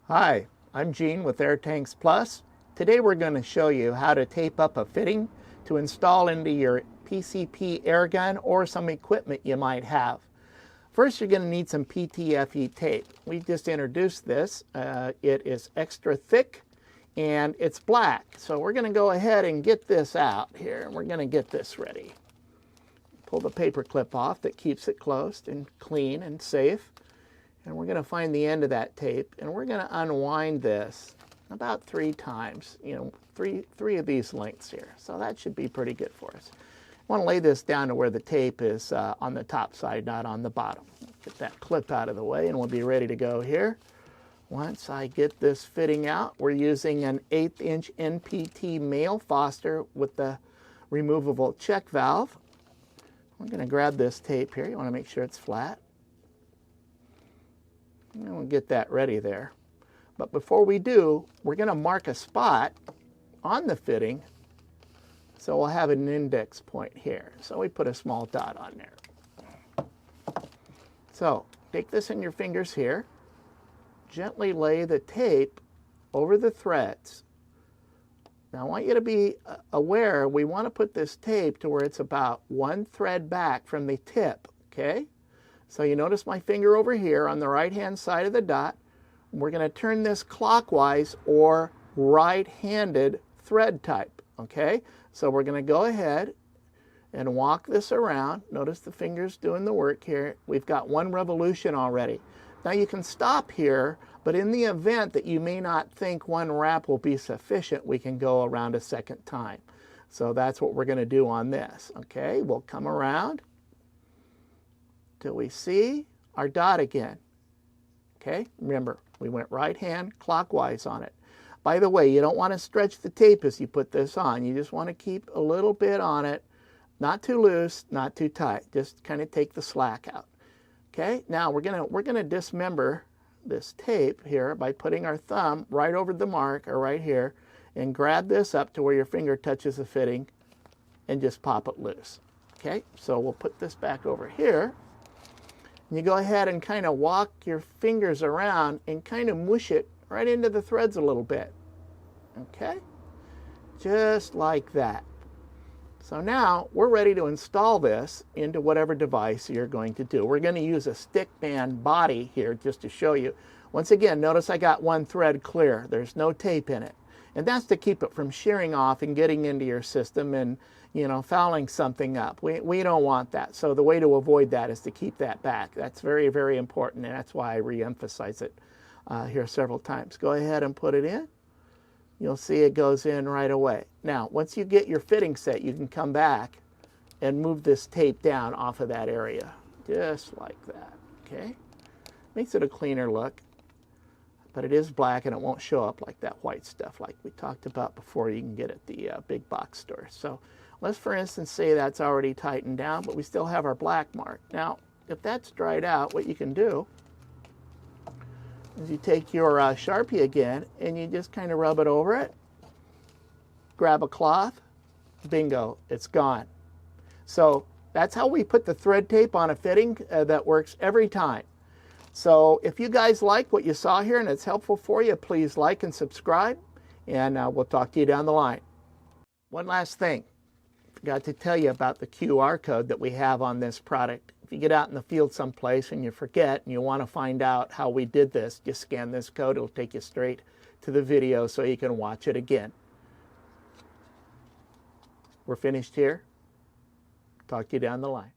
Hi, I'm Gene with AirTanks Plus. Today we're going to show you how to tape up a fitting to install into your PCP Airgun or some equipment you might have. First, you're going to need some PTFE tape. We just introduced this. It is extra thick and it's black. So we're going to go ahead and get this out here, and we're going to get this ready. Pull the paper clip off that keeps it closed and clean and safe. And we're going to find the end of that tape, and we're going to unwind this about 3 times, three of these lengths here. So that should be pretty good for us. I want to lay this down to where the tape is on the top side, not on the bottom. Get that clip out of the way, and we'll be ready to go here. Once I get this fitting out, we're using an 1/8" NPT male Foster with the removable check valve. We're going to grab this tape here. You want to make sure it's flat. And we'll get that ready there. But before we do, we're going to mark a spot on the fitting, so we'll have an index point here. So we put a small dot on there. So take this in your fingers here. Gently lay the tape over the threads. Now I want you to be aware, we want to put this tape to where it's about 1 thread back from the tip, okay? So you notice my finger over here on the right-hand side of the dot. We're going to turn this clockwise or right-handed thread type, okay? So we're going to go ahead and walk this around. Notice the finger's doing the work here. We've got 1 revolution already. Now you can stop here, but in the event that you may not think 1 wrap will be sufficient, we can go around a second time. So that's what we're going to do on this, okay? We'll come around till we see our dot again. Okay, remember, we went right hand clockwise on it. By the way, you don't want to stretch the tape as you put this on. You just want to keep a little bit on it, not too loose, not too tight. Just kind of take the slack out. Okay, now we're gonna dismember this tape here by putting our thumb right over the mark, or right here, and grab this up to where your finger touches the fitting and just pop it loose. Okay, so we'll put this back over here. You go ahead and kind of walk your fingers around and kind of mush it right into the threads a little bit. Okay? Just like that. So now we're ready to install this into whatever device you're going to do. We're going to use a stick band body here just to show you. Once again, notice I got 1 thread clear. There's no tape in it. And that's to keep it from shearing off and getting into your system and, fouling something up. We don't want that. So the way to avoid that is to keep that back. That's very, very important, and that's why I re-emphasize it here several times. Go ahead and put it in. You'll see it goes in right away. Now, once you get your fitting set, you can come back and move this tape down off of that area, just like that, okay? Makes it a cleaner look, but it is black and it won't show up like that white stuff like we talked about before you can get at the big box store. So let's, for instance, say that's already tightened down, but we still have our black mark. Now, if that's dried out, what you can do is you take your Sharpie again and you just kind of rub it over it, grab a cloth, bingo, it's gone. So that's how we put the thread tape on a fitting that works every time. So if you guys like what you saw here and it's helpful for you, please like and subscribe, and we'll talk to you down the line. One last thing. Forgot to tell you about the QR code that we have on this product. If you get out in the field someplace and you forget and you want to find out how we did this, just scan this code. It'll take you straight to the video so you can watch it again. We're finished here. Talk to you down the line.